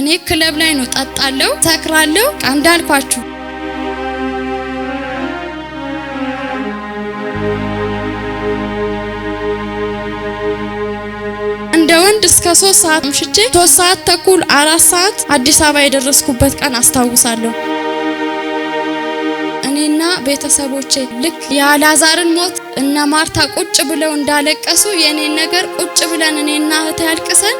እኔ ክለብ ላይ ነው ጠጣለሁ፣ ሰክራለሁ። እንዳልኳችሁ እንደ ወንድ እስከ 3 ሰዓት ምሽቼ 3 ሰዓት ተኩል 4 ሰዓት አዲስ አበባ የደረስኩበት ቀን አስታውሳለሁ። እኔና ቤተሰቦቼ ልክ የአላዛርን ሞት እነ ማርታ ቁጭ ብለው እንዳለቀሱ የኔን ነገር ቁጭ ብለን እኔና እህቴ ያልቅሰን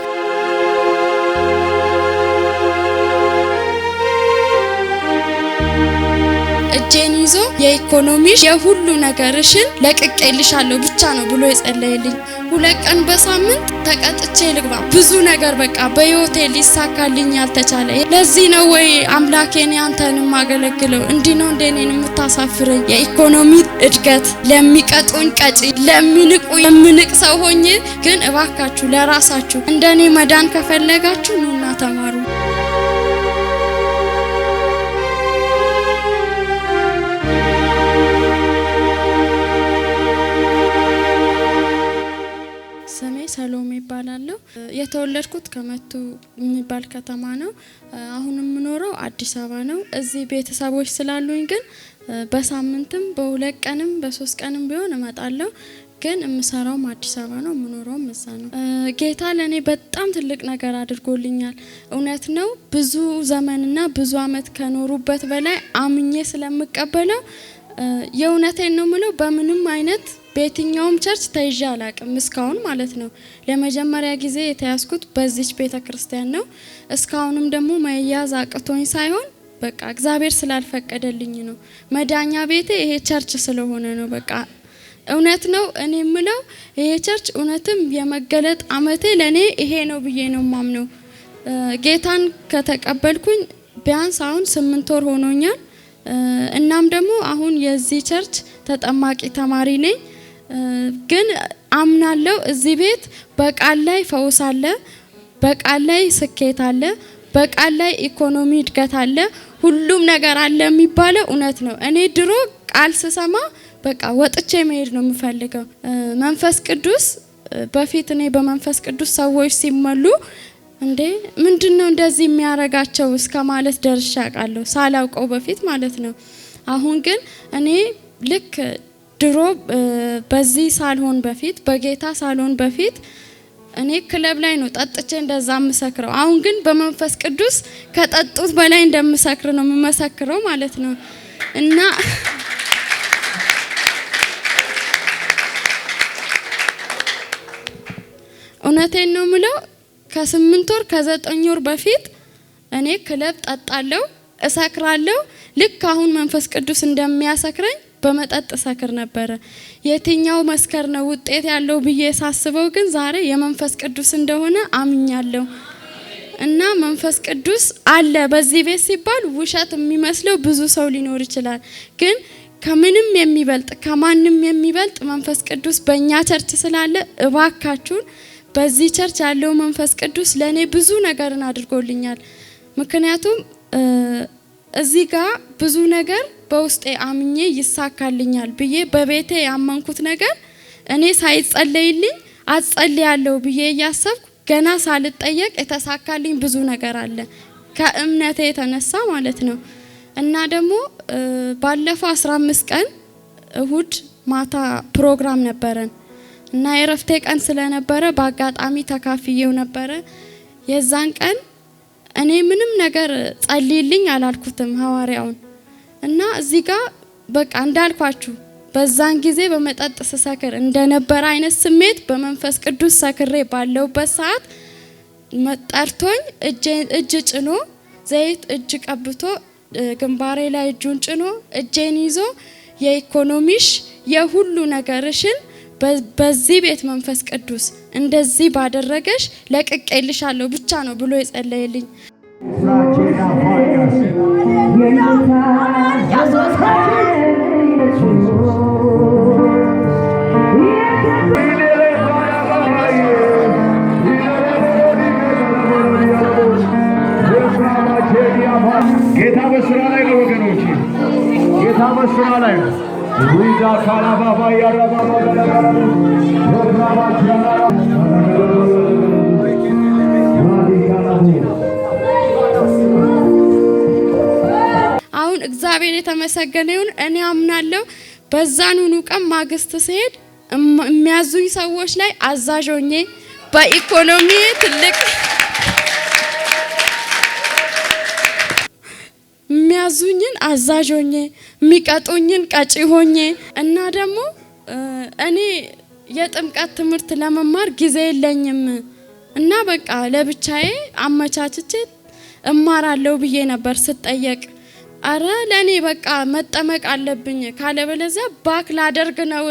እጄን ይዞ የኢኮኖሚሽ የሁሉ ነገርሽን ለቅቄልሻለሁ ብቻ ነው ብሎ የጸለየልኝ። 2 ቀን በሳምንት ተቀጥቼ ልግባ ብዙ ነገር በቃ በህይወቴ ሊሳካልኝ ያልተቻለ ለዚህ ነው ወይ አምላኬን ያንተንም ማገለግለው እንዲህ ነው እንደኔን የምታሳፍረኝ? የኢኮኖሚ እድገት ለሚቀጡኝ ቀጪ ለሚንቁ የምንቅ ሰው ሆኜ ግን እባካችሁ ለራሳችሁ እንደኔ መዳን ከፈለጋችሁ ኑና ተማሩ። ሰሎሜ ይባላለሁ። የተወለድኩት ከመቱ የሚባል ከተማ ነው። አሁን የምኖረው አዲስ አበባ ነው። እዚህ ቤተሰቦች ስላሉኝ ግን በሳምንትም በ2 ቀንም በ3 ቀንም ቢሆን እመጣለሁ። ግን የምሰራውም አዲስ አበባ ነው፣ የምኖረውም እዛ ነው። ጌታ ለኔ በጣም ትልቅ ነገር አድርጎልኛል። እውነት ነው ብዙ ዘመንና ብዙ አመት ከኖሩበት በላይ አምኜ ስለምቀበለው የእውነቴን ነው ምለው በምንም አይነት በየትኛውም ቸርች ተይዤ አላቅም እስካሁን ማለት ነው። ለመጀመሪያ ጊዜ የተያዝኩት በዚች ቤተክርስቲያን ነው። እስካሁንም ደግሞ መያዝ አቅቶኝ ሳይሆን በቃ እግዚአብሔር ስላልፈቀደልኝ ነው። መዳኛ ቤቴ ይሄ ቸርች ስለሆነ ነው። በቃ እውነት ነው እኔ ምለው ይሄ ቸርች እውነትም የመገለጥ አመቴ ለኔ ይሄ ነው ብዬ ነው ማምነው። ጌታን ከተቀበልኩኝ ቢያንስ አሁን 8 ወር ሆኖኛል። እናም ደግሞ አሁን የዚህ ቸርች ተጠማቂ ተማሪ ነኝ። ግን አምናለሁ እዚህ ቤት በቃል ላይ ፈውስ አለ፣ በቃል ላይ ስኬት አለ፣ በቃል ላይ ኢኮኖሚ እድገት አለ፣ ሁሉም ነገር አለ የሚባለው እውነት ነው። እኔ ድሮ ቃል ስሰማ በቃ ወጥቼ መሄድ ነው የምፈልገው። መንፈስ ቅዱስ በፊት እኔ በመንፈስ ቅዱስ ሰዎች ሲመሉ እንዴ ምንድነው እንደዚህ የሚያረጋቸው እስከ ማለት ደርሻ ቃለሁ ሳላውቀው በፊት ማለት ነው። አሁን ግን እኔ ልክ ድሮ በዚህ ሳልሆን በፊት በጌታ ሳልሆን በፊት እኔ ክለብ ላይ ነው ጠጥቼ እንደዛ መሰክረው። አሁን ግን በመንፈስ ቅዱስ ከጠጡት በላይ እንደምሰክር ነው የምመሰክረው ማለት ነው። እና እውነቴን ነው ምለው ከ8 ወር ከ9 ወር በፊት እኔ ክለብ ጠጣለሁ፣ እሰክራለሁ። ልክ አሁን መንፈስ ቅዱስ እንደሚያሰክረኝ በመጠጥ ሰክር ነበር። የትኛው መስከር ነው ውጤት ያለው ብዬ ሳስበው ግን ዛሬ የመንፈስ ቅዱስ እንደሆነ አምኛለሁ። እና መንፈስ ቅዱስ አለ በዚህ ቤት ሲባል ውሸት የሚመስለው ብዙ ሰው ሊኖር ይችላል። ግን ከምንም የሚበልጥ ከማንም የሚበልጥ መንፈስ ቅዱስ በእኛ ቸርች ስላለ እባካችሁን በዚህ ቸርች ያለው መንፈስ ቅዱስ ለኔ ብዙ ነገርን አድርጎልኛል። ምክንያቱም እዚህ ጋር ብዙ ነገር በውስጤ አምኜ ይሳካልኛል ብዬ በቤቴ ያመንኩት ነገር እኔ ሳይጸለይልኝ አጸልያለሁ ብዬ ያሰብኩ ገና ሳልጠየቅ የተሳካልኝ ብዙ ነገር አለ ከእምነቴ የተነሳ ማለት ነው። እና ደግሞ ባለፈው 15 ቀን እሁድ ማታ ፕሮግራም ነበረን እና የረፍቴ ቀን ስለነበረ በአጋጣሚ ተካፍየው ነበረ። የዛን ቀን እኔ ምንም ነገር ጸልይልኝ አላልኩትም ሐዋርያውን። እና እዚህ ጋር በቃ እንዳልኳችሁ በዛን ጊዜ በመጠጥ ስሰክር እንደነበረ አይነት ስሜት በመንፈስ ቅዱስ ሰክሬ ባለውበት ሰዓት መጣርቶኝ እጅ ጭኖ ዘይት እጅ ቀብቶ ግንባሬ ላይ እጁን ጭኖ እጄን ይዞ የኢኮኖሚሽ የሁሉ ነገርሽን በዚህ ቤት መንፈስ ቅዱስ እንደዚህ ባደረገሽ ለቅቄልሻለሁ ብቻ ነው ብሎ የጸለየልኝ። ጌታ በስራ ላይ ነው ወገኖች፣ ጌታ በስራ ላይ ነው። ዊዳ ካላባባ ያራባባ እግዚአብሔር የተመሰገነ ይሁን። እኔ አምናለሁ በዛኑኑ ቀን ማግስት ሲሄድ የሚያዙኝ ሰዎች ላይ አዛዥ ሆኜ በኢኮኖሚ ትልቅ የሚያዙኝን አዛዥ ሆኜ የሚቀጡኝን ቀጪ ሆኜ እና ደግሞ እኔ የጥምቀት ትምህርት ለመማር ጊዜ የለኝም እና በቃ ለብቻዬ አመቻችቼ እማራለሁ ብዬ ነበር ስጠየቅ። አረ ለኔ በቃ መጠመቅ አለብኝ ካለበለዚያ ባክ ላደርግ ነው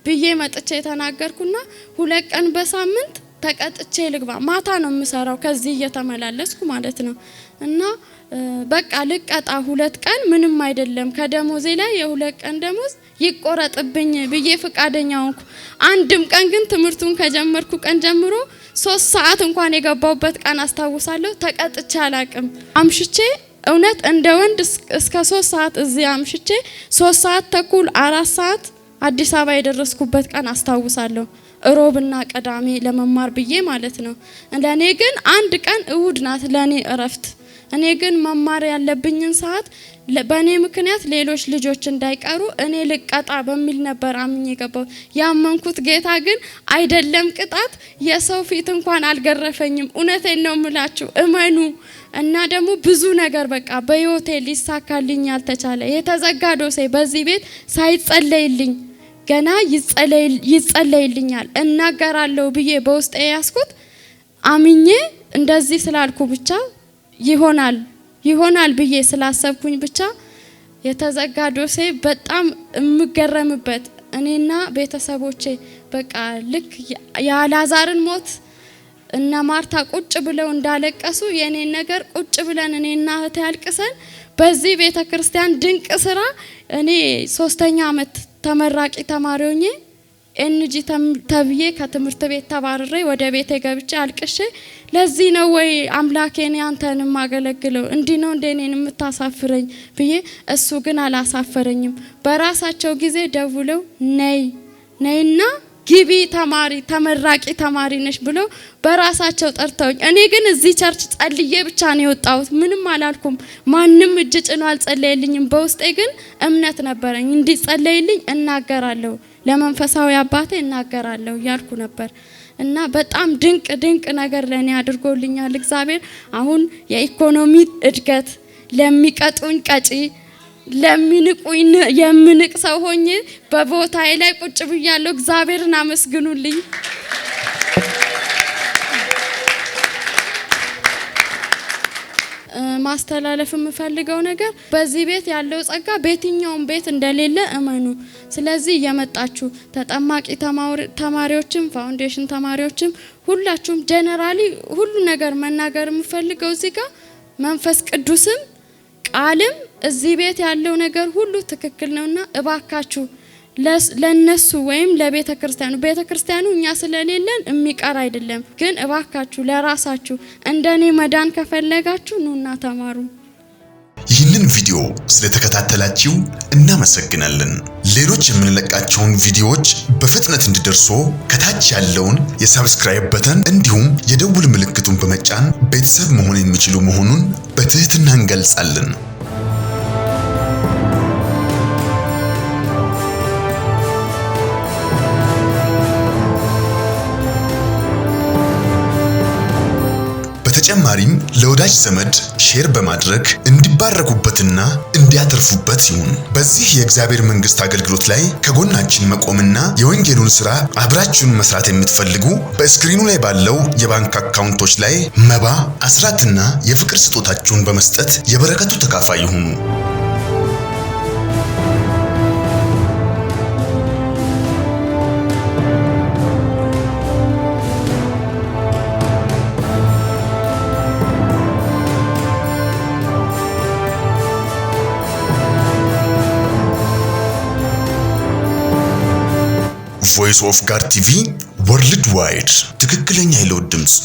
ብዬ መጥቼ ተናገርኩና 2 ቀን በሳምንት ተቀጥቼ ልግባ። ማታ ነው የምሰራው ከዚህ እየተመላለስኩ ማለት ነው። እና በቃ ልቀጣ 2 ቀን ምንም አይደለም ከደሞዜ ላይ የ2 ቀን ደሞዝ ይቆረጥብኝ ብዬ ፍቃደኛ ሆንኩ። አንድም ቀን ግን ትምህርቱን ከጀመርኩ ቀን ጀምሮ 3 ሰዓት እንኳን የገባውበት ቀን አስታውሳለሁ ተቀጥቼ አላቅም። አምሽቼ እውነት እንደ ወንድ እስከ 3 ሰዓት እዚህ አምሽቼ 3 ሰዓት ተኩል 4 ሰዓት አዲስ አበባ የደረስኩበት ቀን አስታውሳለሁ። ሮብና ቅዳሜ ለመማር ብዬ ማለት ነው። ለኔ ግን አንድ ቀን እሁድ ናት ለኔ እረፍት። እኔ ግን መማር ያለብኝን ሰዓት በኔ ምክንያት ሌሎች ልጆች እንዳይቀሩ እኔ ልቀጣ በሚል ነበር አምኜ ገባው። ያመንኩት ጌታ ግን አይደለም ቅጣት የሰው ፊት እንኳን አልገረፈኝም። እውነቴን ነው የምላችሁ እመኑ። እና ደግሞ ብዙ ነገር በቃ በህይወቴ ሊሳካልኝ ያልተቻለ የተዘጋ ዶሴ በዚህ ቤት ሳይጸለይልኝ ገና ይጸለይልኛል እናገራለሁ ብዬ በውስጤ ያስኩት አምኜ እንደዚህ ስላልኩ ብቻ ይሆናል ብዬ ስላሰብኩኝ ብቻ የተዘጋ ዶሴ በጣም እምገረምበት እኔና ቤተሰቦቼ በቃ ልክ ያላዛርን ሞት እና ማርታ ቁጭ ብለው እንዳለቀሱ የኔን ነገር ቁጭ ብለን እኔና እህቴ ያልቅሰን በዚህ ቤተክርስቲያን ድንቅ ስራ እኔ 3ኛ ዓመት ተመራቂ ተማሪ ሆኜ ኤንጂ ተብዬ ከትምህርት ቤት ተባረሬ ወደ ቤቴ ገብቼ አልቅሼ ለዚህ ነው ወይ አምላኬን አንተን ማገለግለው እንዲህ ነው እንደኔን የምታሳፍረኝ ብዬ እሱ ግን አላሳፈረኝም። በራሳቸው ጊዜ ደውለው ነይና ግቢ ተመራቂ ተማሪ ነሽ ብሎ በራሳቸው ጠርተውኝ እኔ ግን እዚህ ቸርች ጸልዬ ብቻ ነው የወጣሁት። ምንም አላልኩም። ማንም እጅ ጭኖ አልጸለየልኝም። በውስጤ ግን እምነት ነበረኝ እንዲጸለይልኝ እናገራለሁ ለመንፈሳዊ አባቴ እናገራለሁ ያልኩ ነበር። እና በጣም ድንቅ ነገር ለኔ አድርጎልኛል እግዚአብሔር። አሁን የኢኮኖሚ እድገት ለሚቀጡኝ ቀጪ ለሚንቁኝ የምንቅ ሰው ሆኜ በቦታዬ ላይ ቁጭ ብያለሁ። እግዚአብሔርን አመስግኑልኝ። ማስተላለፍ የምፈልገው ነገር በዚህ ቤት ያለው ጸጋ በየትኛውም ቤት እንደሌለ እመኑ። ስለዚህ የመጣችሁ ተጠማቂ ተማሪዎችም ፋውንዴሽን ተማሪዎችም ሁላችሁም ጀነራሊ ሁሉ ነገር መናገር የምፈልገው እዚህ ጋር መንፈስ ቅዱስም ቃልም እዚህ ቤት ያለው ነገር ሁሉ ትክክል ነውና እባካችሁ ለነሱ ወይም ለቤተክርስቲያኑ እኛ ስለሌለን የሚቀር አይደለም። ግን እባካችሁ ለራሳችሁ እንደኔ መዳን ከፈለጋችሁ ኑና ተማሩ። ይህንን ቪዲዮ ስለተከታተላችሁ እናመሰግናለን። ሌሎች የምንለቃቸውን ቪዲዮዎች በፍጥነት እንዲደርሱ ከታች ያለውን የሰብስክራይብ በተን እንዲሁም የደውል ምልክቱን በመጫን ቤተሰብ መሆን የሚችሉ መሆኑን በትህትና እንገልጻለን። በተጨማሪም ለወዳጅ ዘመድ ሼር በማድረግ እንዲባረኩበትና እንዲያተርፉበት ይሁን። በዚህ የእግዚአብሔር መንግስት አገልግሎት ላይ ከጎናችን መቆምና የወንጌሉን ሥራ አብራችሁን መስራት የምትፈልጉ በስክሪኑ ላይ ባለው የባንክ አካውንቶች ላይ መባ፣ አስራትና የፍቅር ስጦታችሁን በመስጠት የበረከቱ ተካፋይ ይሁኑ። ቮይስ ኦፍ ጋድ ቲቪ ወርልድ ዋይድ ትክክለኛ የለውጥ ድምጽ።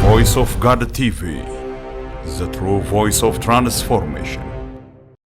ቮይስ ኦፍ ጋድ ቲቪ, the true voice of transformation.